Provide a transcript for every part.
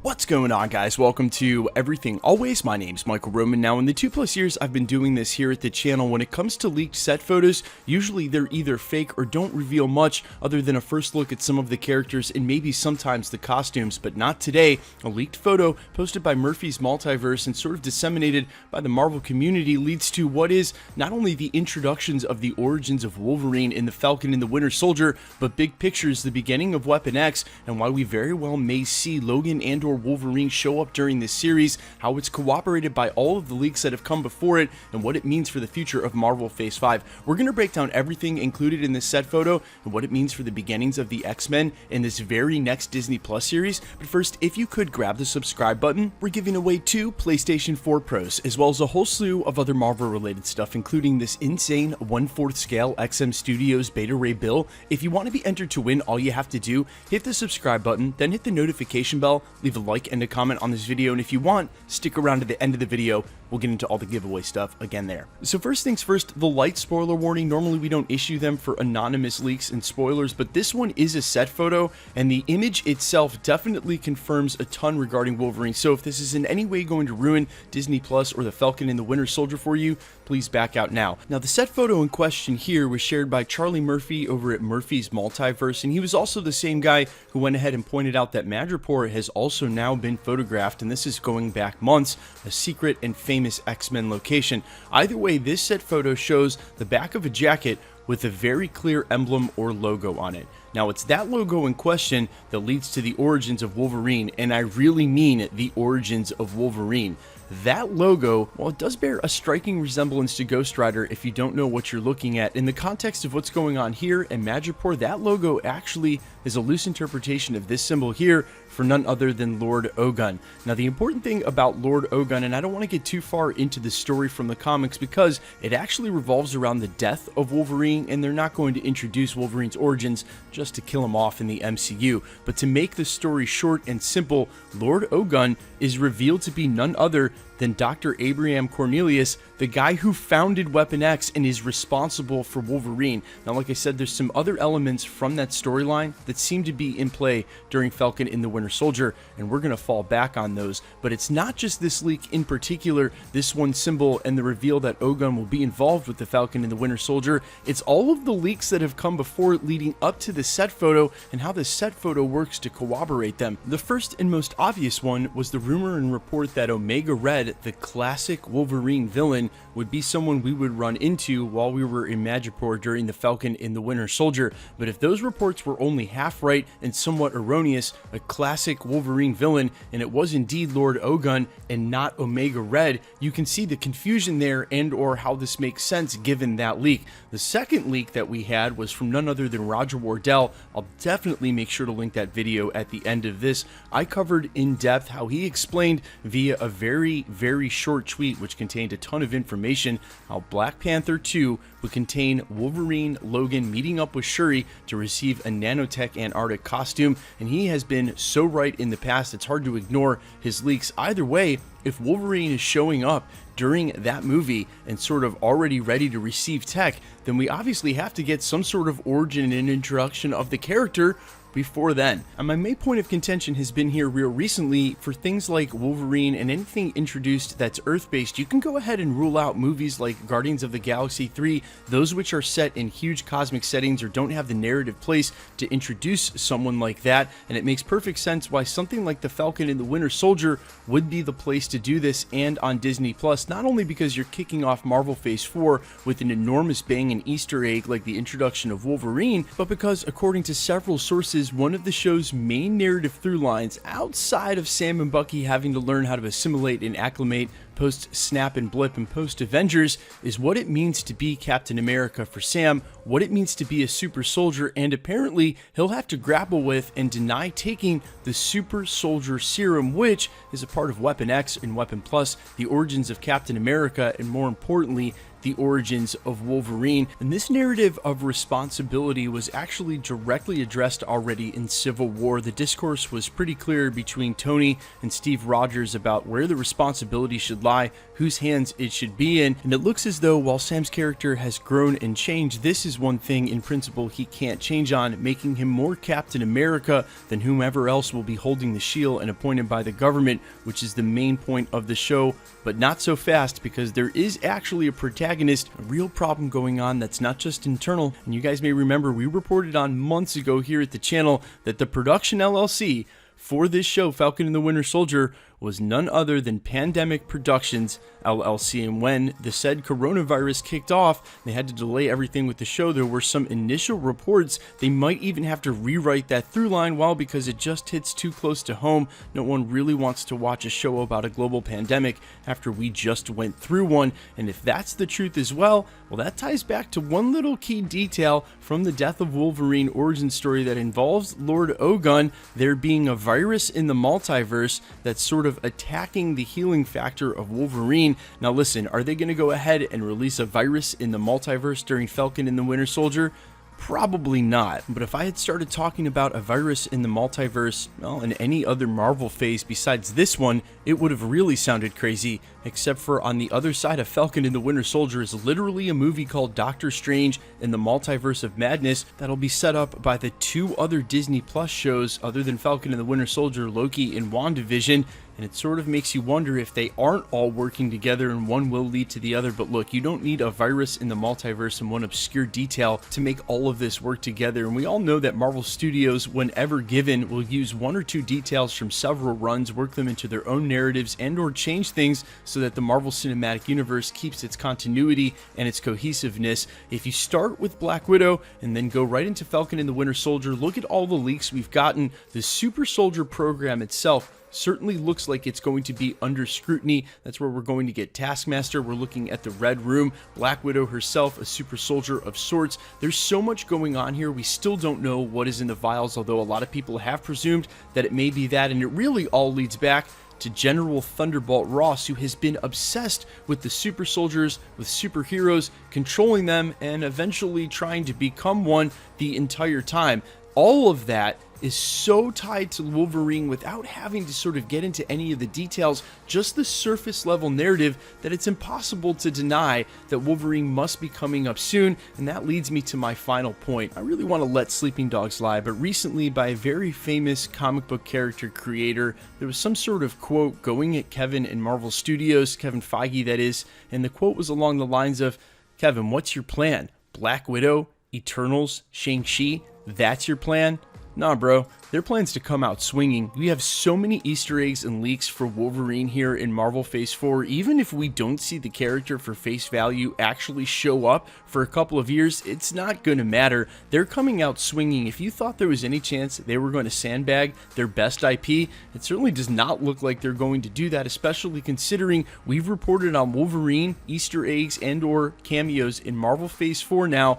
What's going on, guys? Welcome to Everything Always. My name's Michael Roman. Now, in the 2+ years I've been doing this here at the channel, when it comes to leaked set photos, usually they're either fake or don't reveal much other than a first look at some of the characters and maybe sometimes the costumes, but not today. A leaked photo posted by Murphy's Multiverse and sort of disseminated by the Marvel community leads to what is not only the introductions of the origins of Wolverine in the Falcon and the Winter Soldier, but big pictures, the beginning of Weapon X, and why we very well may see Logan and or Wolverine show up during this series, how it's corroborated by all of the leaks that have come before it, and what it means for the future of Marvel Phase 5. We're going to break down everything included in this set photo and what it means for the beginnings of the X-Men in this very next Disney Plus series. But first, if you could grab the subscribe button, we're giving away 2 PlayStation 4 Pros, as well as a whole slew of other Marvel related stuff, including this insane 1/4 scale XM Studios Beta Ray bill. If you want to be entered to win, all you have to do, hit the subscribe button, then hit the notification bell, leave a like and a comment on this video, and if you want, stick around to the end of the video. We'll get into all the giveaway stuff again there. So first things first, the light spoiler warning. Normally we don't issue them for anonymous leaks and spoilers, but this one is a set photo, and the image itself definitely confirms a ton regarding Wolverine. So if this is in any way going to ruin Disney Plus or the Falcon and the Winter Soldier for you, please back out now. Now, the set photo in question here was shared by Charlie Murphy over at Murphy's Multiverse, and he was also the same guy who went ahead and pointed out that Madripoor has also now been photographed, and this is going back months, a secret and famous X-Men location. Either way, this set photo shows the back of a jacket with a very clear emblem or logo on it. Now, it's that logo in question that leads to the origins of Wolverine, and I really mean the origins of Wolverine. That logo, while it does bear a striking resemblance to Ghost Rider if you don't know what you're looking at, in the context of what's going on here in Madripoor, that logo actually is a loose interpretation of this symbol here for none other than Lord Ogun. Now, the important thing about Lord Ogun, and I don't want to get too far into the story from the comics because it actually revolves around the death of Wolverine, and they're not going to introduce Wolverine's origins just to kill him off in the MCU. But to make the story short and simple, Lord Ogun is revealed to be none other than Dr. Abraham Cornelius, the guy who founded Weapon X and is responsible for Wolverine. Now, like I said, there's some other elements from that storyline that seem to be in play during Falcon and the Winter Soldier, and we're going to fall back on those. But it's not just this leak in particular, this one symbol, and the reveal that Ogun will be involved with the Falcon and the Winter Soldier. It's all of the leaks that have come before it leading up to the set photo and how the set photo works to corroborate them. The first and most obvious one was the rumor and report that Omega Red, the classic Wolverine villain, would be someone we would run into while we were in Madripoor during the Falcon in the Winter Soldier. But if those reports were only half right and somewhat erroneous, a classic Wolverine villain, and it was indeed Lord Ogun and not Omega Red, you can see the confusion there and or how this makes sense given that leak. The second leak that we had was from none other than Roger Wardell. I'll definitely make sure to link that video at the end of this. I covered in depth how he explained via a very short tweet which contained a ton of information how Black Panther 2 would contain Wolverine Logan meeting up with Shuri to receive a nanotech Antarctic costume, and he has been so right in the past it's hard to ignore his leaks. Either way, if Wolverine is showing up during that movie and sort of already ready to receive tech, then we obviously have to get some sort of origin and introduction of the character before then. And my main point of contention has been here real recently for things like Wolverine and anything introduced that's Earth-based. You can go ahead and rule out movies like Guardians of the Galaxy 3, those which are set in huge cosmic settings or don't have the narrative place to introduce someone like that, and it makes perfect sense why something like the Falcon and the Winter Soldier would be the place to do this, and on Disney Plus, not only because you're kicking off Marvel Phase 4 with an enormous bang and Easter egg like the introduction of Wolverine, but because according to several sources, one of the show's main narrative through lines, outside of Sam and Bucky having to learn how to assimilate and acclimate post-Snap and Blip and post-Avengers, is what it means to be Captain America for Sam, what it means to be a super soldier, and apparently he'll have to grapple with and deny taking the super soldier serum, which is a part of Weapon X and Weapon Plus, the origins of Captain America, and more importantly, the origins of Wolverine. And this narrative of responsibility was actually directly addressed already in Civil War. The discourse was pretty clear between Tony and Steve Rogers about where the responsibility should lie, whose hands it should be in, and it looks as though while Sam's character has grown and changed, this is one thing in principle he can't change on, making him more Captain America than whomever else will be holding the shield and appointed by the government, which is the main point of the show. But not so fast, because there is actually a protagonist, a real problem going on that's not just internal. And you guys may remember we reported on months ago here at the channel that the production LLC for this show, Falcon and the Winter Soldier, was none other than Pandemic Productions LLC. And when the said coronavirus kicked off, they had to delay everything with the show. There were some initial reports they might even have to rewrite that through line, well, because it just hits too close to home. No one really wants to watch a show about a global pandemic after we just went through one. And if that's the truth as well, that ties back to one little key detail from the Death of Wolverine origin story that involves Lord Ogun, there being a virus in the multiverse that's sort of attacking the healing factor of Wolverine. Now listen, are they going to go ahead and release a virus in the multiverse during Falcon and the Winter Soldier? Probably not. But if I had started talking about a virus in the multiverse, well, in any other Marvel phase besides this one, it would have really sounded crazy, except for on the other side of Falcon and the Winter Soldier is literally a movie called Doctor Strange in the Multiverse of Madness that'll be set up by the two other Disney Plus shows other than Falcon and the Winter Soldier, Loki and WandaVision. And it sort of makes you wonder if they aren't all working together and one will lead to the other. But look, you don't need a virus in the multiverse and one obscure detail to make all of this work together. And we all know that Marvel Studios, whenever given, will use one or two details from several runs, work them into their own narratives, and or change things so that the Marvel Cinematic Universe keeps its continuity and its cohesiveness. If you start with Black Widow and then go right into Falcon and the Winter Soldier, look at all the leaks we've gotten. The Super Soldier program itself certainly looks like it's going to be under scrutiny. That's where we're going to get Taskmaster. We're looking at the Red Room, Black Widow herself, a super soldier of sorts. There's so much going on here. We still don't know what is in the vials, although a lot of people have presumed that it may be that, and it really all leads back to General Thunderbolt Ross, who has been obsessed with the super soldiers, with superheroes, controlling them, and eventually trying to become one the entire time. All of that is so tied to Wolverine without having to sort of get into any of the details, just the surface level narrative, that it's impossible to deny that Wolverine must be coming up soon. And that leads me to my final point. I really want to let sleeping dogs lie, but recently by a very famous comic book character creator, there was some sort of quote going at Kevin in Marvel Studios, Kevin Feige that is, and the quote was along the lines of, "Kevin, what's your plan? Black Widow, Eternals, Shang-Chi, that's your plan?" Nah, bro. Their plan's to come out swinging. We have so many Easter eggs and leaks for Wolverine here in Marvel Phase 4. Even if we don't see the character for face value actually show up for a couple of years, it's not going to matter. They're coming out swinging. If you thought there was any chance they were going to sandbag their best IP, it certainly does not look like they're going to do that, especially considering we've reported on Wolverine, Easter eggs, and or cameos in Marvel Phase 4 now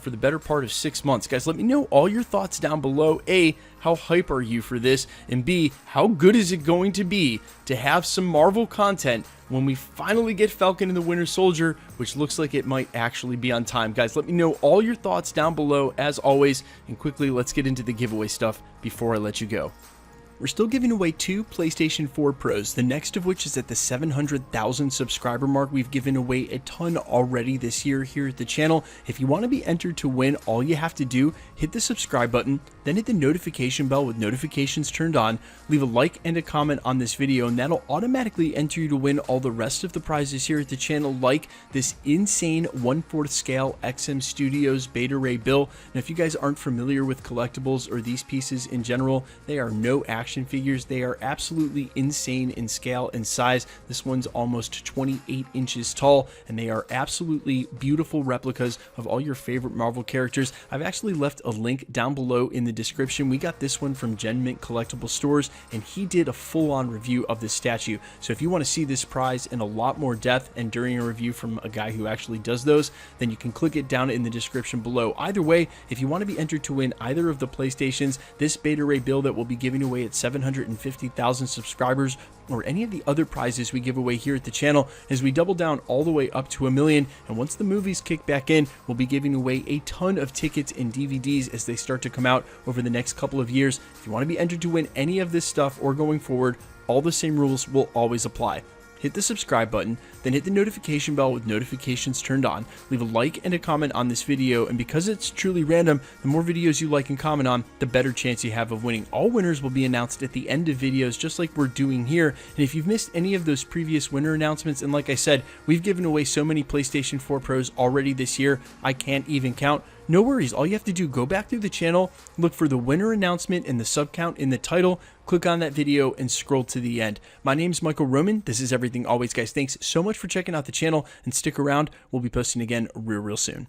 for the better part of 6 months. Guys, let me know all your thoughts down below. A, how hype are you for this? And B, how good is it going to be to have some Marvel content when we finally get Falcon and the Winter Soldier, which looks like it might actually be on time? Guys, let me know all your thoughts down below as always, and quickly let's get into the giveaway stuff before I let you go. We're still giving away 2 PlayStation 4 Pros, the next of which is at the 700,000 subscriber mark. We've given away a ton already this year here at the channel. If you want to be entered to win, all you have to do, hit the subscribe button, then hit the notification bell with notifications turned on, leave a like and a comment on this video, and that'll automatically enter you to win all the rest of the prizes here at the channel, like this insane 1/4 scale XM Studios Beta Ray Bill. Now, if you guys aren't familiar with collectibles or these pieces in general, they are no action figures. They are absolutely insane in scale and size. This one's almost 28 inches tall, and they are absolutely beautiful replicas of all your favorite Marvel characters. I've actually left a link down below in the description. We got this one from Gen Mint Collectible Stores, and he did a full-on review of this statue. So if you want to see this prize in a lot more depth and during a review from a guy who actually does those, then you can click it down in the description below. Either way, if you want to be entered to win either of the PlayStations, this Beta Ray Bill that we'll be giving away at 750,000 subscribers, or any of the other prizes we give away here at the channel, as we double down all the way up to 1 million. And once the movies kick back in, we'll be giving away a ton of tickets and DVDs as they start to come out over the next couple of years. If you want to be entered to win any of this stuff or going forward, all the same rules will always apply. Hit the subscribe button, then hit the notification bell with notifications turned on. Leave a like and a comment on this video, and because it's truly random, the more videos you like and comment on, the better chance you have of winning. All winners will be announced at the end of videos, just like we're doing here. And if you've missed any of those previous winner announcements, and like I said, we've given away so many PlayStation 4 Pros already this year, I can't even count. No worries, all you have to do, go back through the channel, look for the winner announcement and the sub count in the title, click on that video, and scroll to the end. My name's Michael Roman. This is Everything Always, guys. Thanks so much for checking out the channel, and stick around. We'll be posting again real soon.